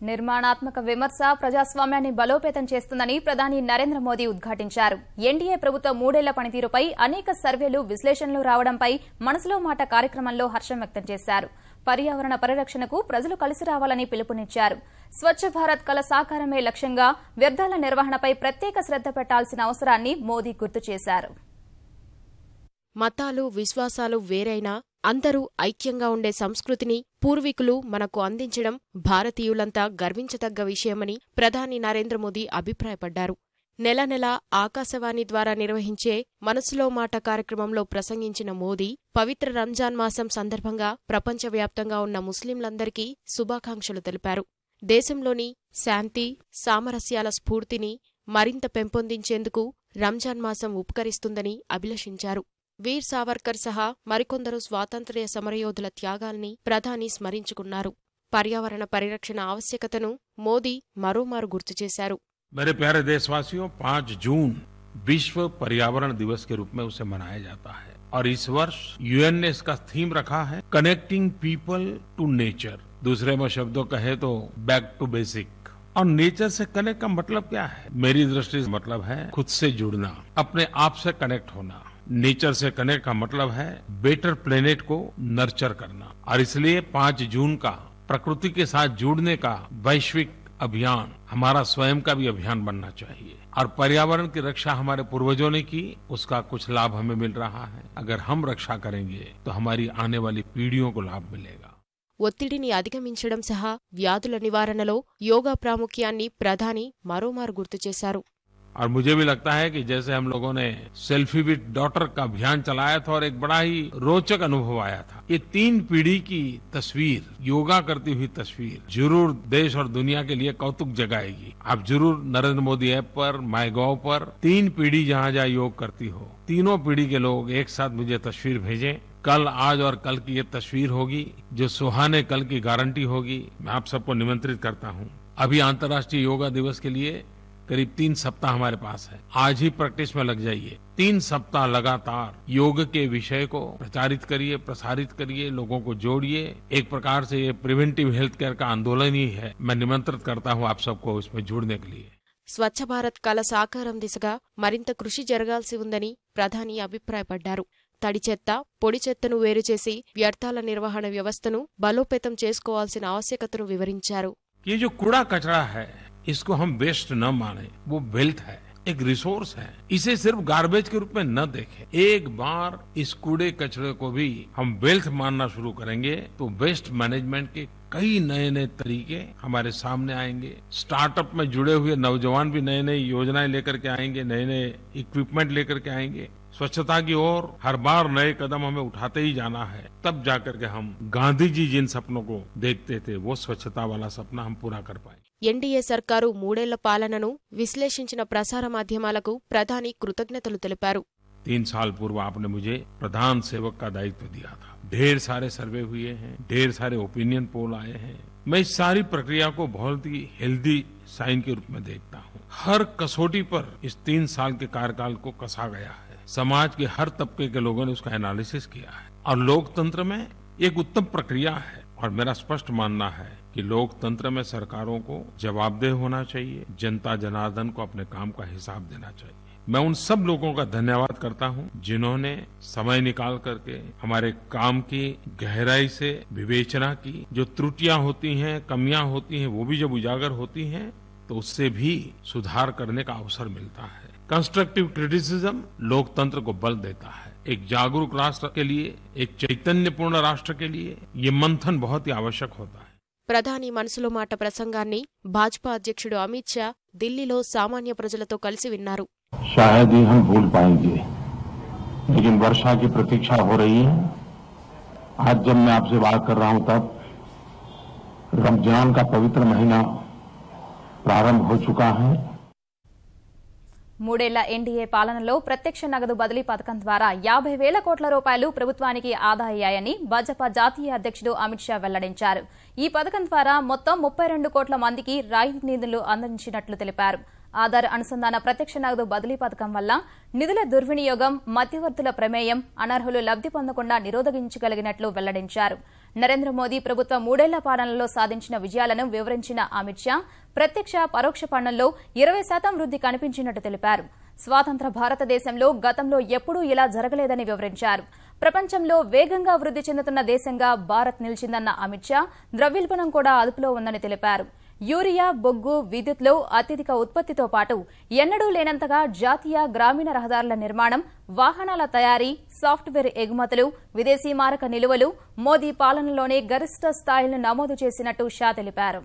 నిర్మాణాత్మక విమర్శ ప్రజాస్వామ్యాన్ని బలోపేతం చేస్తుందని ప్రధాని నరేంద్ర మోదీ ఉద్ఘాటించారు. ఎన్డీఏ ప్రభుత్వ 3 ఏళ్ల పనితీరుపై అనేక సర్వేలు, విశ్లేషణలు రావడంపై మనసులో మాట కార్యక్రమంలో హర్షం వ్యక్తం చేశారు. పర్యావరణ పరిరక్షణకు ప్రజలు కలిసి రావాలని పిలుపునిచ్చారు. స్వచ్ఛ భారత్ కల సాకారమే లక్ష్యంగా వ్యర్థాల నిర్వహణపై ప్రత్యేక శ్రద్ధ పెట్టాల్సిన అవసరాన్ని మోదీ గుర్తు చేశారు. మతాలు, విశ్వాసాలు వేరైనా అందరూ ఐక్యంగా ఉండే సంస్కృతిని పూర్వీకులు మనకు అందించడం భారతీయులంతా గర్వించదగ్గ విషయమని ప్రధాని నరేంద్ర మోదీ అభిప్రాయపడ్డారు. నెల నెలా ఆకాశవాణి ద్వారా నిర్వహించే మనసులో మాట కార్యక్రమంలో ప్రసంగించిన మోదీ పవిత్ర రంజాన్ మాసం సందర్భంగా ప్రపంచవ్యాప్తంగా ఉన్న ముస్లింలందరికీ శుభాకాంక్షలు తెలిపారు. దేశంలోని శాంతి, సామరస్యాల స్ఫూర్తిని మరింత పెంపొందించేందుకు రంజాన్ మాసం ఉపకరిస్తుందని అభిలషించారు. వీర్ సావర్కర్ సహా మరికొందరు స్వాతంత్ర్య సమరయోధుల త్యాగాల్ని ప్రధాని స్మరించుకున్నారు. పర్యావరణ పరిరక్షణ ఆవశ్యకతను మోదీ మరోమారు గుర్తు చేశారు. मेरे प्यारे देशवासियों, 5 जून विश्व पर्यावरण दिवस के रूप में उसे मनाया जाता है और इस वर्ष यूएन ने इसका थीम रखा है कनेक्टिंग पीपल टू नेचर। दूसरे में शब्दों कहे तो बैक टू बेसिक। और नेचर से कनेक्ट का मतलब क्या है? मेरी दृष्टि से मतलब है खुद से जुड़ना, अपने आप से कनेक्ट होना। नेचर से कनेक्ट का मतलब है बेटर प्लेनेट को नर्चर करना। और इसलिए 5 जून का प्रकृति के साथ जुड़ने का वैश्विक अभियान हमारा स्वयं का भी अभियान बनना चाहिए। और पर्यावरण की रक्षा हमारे पूर्वजों ने की, उसका कुछ लाभ हमें मिल रहा है। अगर हम रक्षा करेंगे तो हमारी आने वाली पीढ़ियों को लाभ मिलेगा। ఒత్తిడిని అధిగమించడం సహా వ్యాధుల నివారణలో యోగా ప్రాముఖ్యాన్ని ప్రధాని మరోమారు గుర్తు చేశారు. और मुझे भी लगता है कि जैसे हम लोगों ने सेल्फी विद डॉटर का अभियान चलाया था और एक बड़ा ही रोचक अनुभव आया था, ये 3 पीढ़ी की तस्वीर, योगा करती हुई तस्वीर जरूर देश और दुनिया के लिए कौतुक जगाएगी। आप जरूर नरेंद्र मोदी ऐप पर, माईगॉव पर 3 पीढ़ी जहाँ जहाँ योग करती हो, तीनों पीढ़ी के लोग एक साथ मुझे तस्वीर भेजें। कल, आज और कल की ये तस्वीर होगी जो सुहाने कल की गारंटी होगी। मैं आप सबको निमंत्रित करता हूँ। अभी अंतर्राष्ट्रीय योगा दिवस के लिए करीब 3 सप्ताह हमारे पास है। आज ही प्रैक्टिस में लग जाइए। 3 सप्ताह लगातार योग के विषय को प्रचारित करिए, प्रसारित करिए, लोगों को जोड़िए। एक प्रकार से ये प्रिवेंटिव हेल्थ केयर का आंदोलन ही है। मैं निमंत्रित करता हूँ आप सबको इसमें जुड़ने के लिए। స్వచ్ఛ భారత్ కల సాకారం దిశగా మరింత కృషి జరగాల్సి ఉందని ప్రధాని అభిప్రాయపడ్డారు. తడి చెత్త, పొడి చెత్తను వేరుచేసి వ్యర్థాల నిర్వహణ వ్యవస్థను బలోపేతం చేసుకోవాల్సిన ఆవశ్యకతను వివరించారు. ये जो कूड़ा कचरा है, इसको हम वेस्ट न माने, वो वेल्थ है, एक रिसोर्स है। इसे सिर्फ गार्बेज के रूप में न देखें। एक बार इस कूड़े कचरे को भी हम वेल्थ मानना शुरू करेंगे तो वेस्ट मैनेजमेंट के कई नए नए तरीके हमारे सामने आएंगे। स्टार्टअप में जुड़े हुए नौजवान भी नई नई योजनाएं लेकर के आएंगे, नए नए इक्विपमेंट लेकर के आएंगे। स्वच्छता की ओर हर बार नए कदम हमें उठाते ही जाना है। तब जाकर के हम गांधी जी जिन सपनों को देखते थे, वो स्वच्छता वाला सपना हम पूरा कर पाएंगे। ఎన్డీఏ సర్కారు 3 ఏళ్ల పాలనను విశ్లేషించిన ప్రసార మాధ్యమాలకు ప్రధాని కృతజ్ఞతలు తెలిపారు. 3 साल पूर्व आपने मुझे प्रधान सेवक का दायित्व दिया था। ढेर सारे सर्वे हुए हैं, ढेर सारे ओपिनियन पोल आए हैं। मैं इस सारी प्रक्रिया को बहुत ही हेल्दी साइन के रूप में देखता हूँ। हर कसौटी पर इस 3 साल के कार्यकाल को कसा गया है। समाज के हर तबके के लोगों ने उसका एनालिसिस किया है और लोकतंत्र में एक उत्तम प्रक्रिया है। और मेरा स्पष्ट मानना है कि लोकतंत्र में सरकारों को जवाबदेह होना चाहिए, जनता जनार्दन को अपने काम का हिसाब देना चाहिए। मैं उन सब लोगों का धन्यवाद करता हूं जिन्होंने समय निकाल करके हमारे काम की गहराई से विवेचना की। जो त्रुटियां होती हैं, कमियां होती हैं, वो भी जब उजागर होती हैं तो उससे भी सुधार करने का अवसर मिलता है। कंस्ट्रक्टिव क्रिटिसिज्म लोकतंत्र को बल देता है। एक जागरूक राष्ट्र के लिए, एक चैतन्यपूर्ण राष्ट्र के लिए ये मंथन बहुत ही आवश्यक होता है। ప్రధాని మనసులో మాట ప్రసంగాన్ని భాజపా అధ్యక్షుడు అమిత్ షా ఢిల్లీలో సామాన్య ప్రజలతో కలిసి విన్నారు. शायद ही हम भूल पाएंगे, लेकिन वर्षा की प्रतीक्षा हो रही है। आज जब मैं आपसे बात कर रहा हूं तब रमजान का पवित्र महीना प्रारंभ हो चुका है। 3 ఏళ్ల ఎన్డీఏ పాలనలో ప్రత్యక్ష నగదు బదిలీ పథకం ద్వారా 50,000 కోట్ల రూపాయలు ప్రభుత్వానికి ఆదా అయ్యాయని భాజపా జాతీయ అధ్యక్షుడు అమిత్ షా వెల్లడించారు. ఈ పథకం ద్వారా మొత్తం 32 కోట్ల మందికి రాయితీ నిధులు అందించినట్లు తెలిపారు. ఆధార్ అనుసంధాన ప్రత్యక్ష నగదు బదిలీ పథకం వల్ల నిధుల దుర్వినియోగం, మధ్యవర్తుల ప్రమేయం, అనర్హులు లబ్ధి పొందకుండా నిరోధించగలిగినట్లు వెల్లడించారు. నరేంద్ర మోదీ ప్రభుత్వ 3 ఏళ్ల పాలనలో సాధించిన విజయాలను వివరించిన అమిత్ షా ప్రత్యక్ష పరోక్ష పన్నుల్లో 20% వృద్ధి కనిపించినట్టు తెలిపారు. స్వాతంత్ర భారతదేశంలో గతంలో ఎప్పుడూ ఇలా జరగలేదని వివరించారు. ప్రపంచంలో వేగంగా వృద్ధి చెందుతున్న దేశంగా భారత్ నిలిచిందన్న అమిత్ షా ద్రవ్యోల్బణం కూడా అదుపులో ఉందని తెలిపారు. యూరియా, బొగ్గు, విద్యుత్లో అత్యధిక ఉత్పత్తితో పాటు ఎన్నడూ లేనంతగా జాతీయ గ్రామీణ రహదారుల నిర్మాణం, వాహనాల తయారీ, సాఫ్ట్వేర్ ఎగుమతులు, విదేశీ మారక నిలువలు మోదీ పాలనలోనే గరిష్ట స్థాయిలను నమోదు చేసినట్టు షా తెలిపారు.